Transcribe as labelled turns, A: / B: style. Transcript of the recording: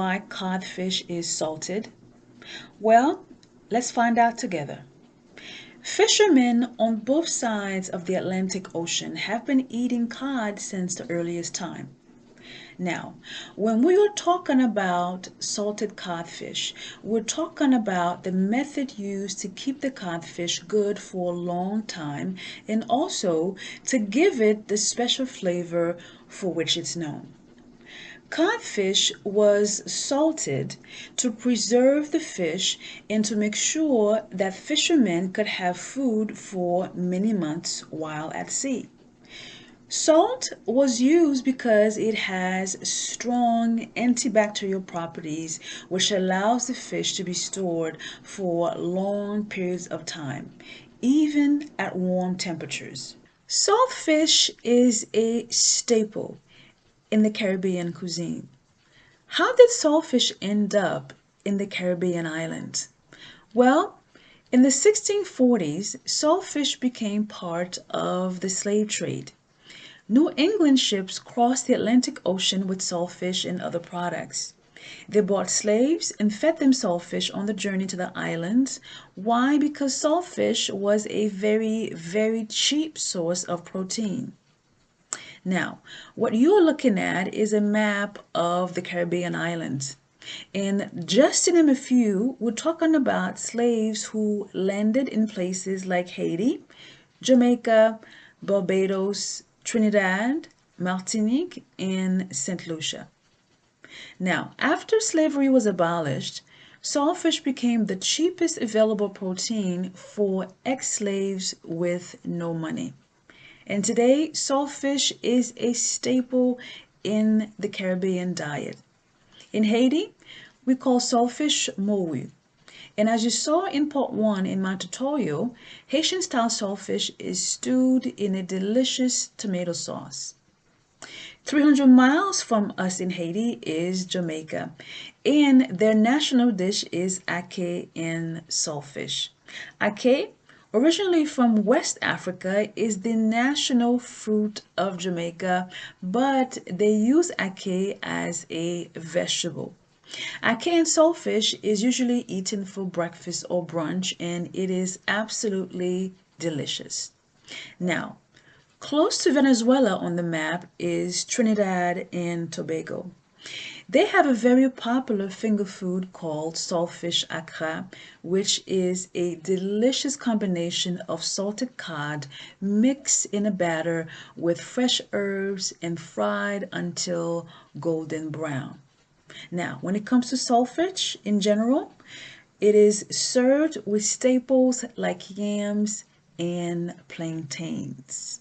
A: why codfish is salted? Well, let's find out together. Fishermen on both sides of the Atlantic Ocean have been eating cod since the earliest time. Now, when we are talking about salted codfish, we're talking about the method used to keep the codfish good for a long time and also to give it the special flavor for which it's known. Codfish was salted to preserve the fish and to make sure that fishermen could have food for many months while at sea. Salt was used because it has strong antibacterial properties, which allows the fish to be stored for long periods of time, even at warm temperatures. Saltfish is a staple in the Caribbean cuisine. How did saltfish end up in the Caribbean islands? Well, in the 1640s, saltfish became part of the slave trade. New England ships crossed the Atlantic Ocean with saltfish and other products. They bought slaves and fed them saltfish on the journey to the islands. Why? Because saltfish was a very, very cheap source of protein. Now, what you're looking at is a map of the Caribbean islands. And just to name a few, we're talking about slaves who landed in places like Haiti, Jamaica, Barbados, Trinidad, Martinique, and St. Lucia. Now, after slavery was abolished, saltfish became the cheapest available protein for ex-slaves with no money. And today, saltfish is a staple in the Caribbean diet. In Haiti, we call saltfish mowi. And as you saw in part 1 in my tutorial, Haitian-style saltfish is stewed in a delicious tomato sauce. 300 miles from us in Haiti is Jamaica, and their national dish is ackee and saltfish. Ackee, originally from West Africa, is the national fruit of Jamaica, but they use ackee as a vegetable. Ackee and saltfish is usually eaten for breakfast or brunch, and it is absolutely delicious. Now, close to Venezuela on the map is Trinidad and Tobago. They have a very popular finger food called saltfish accra, which is a delicious combination of salted cod mixed in a batter with fresh herbs and fried until golden brown. Now, when it comes to saltfish in general, it is served with staples like yams and plantains.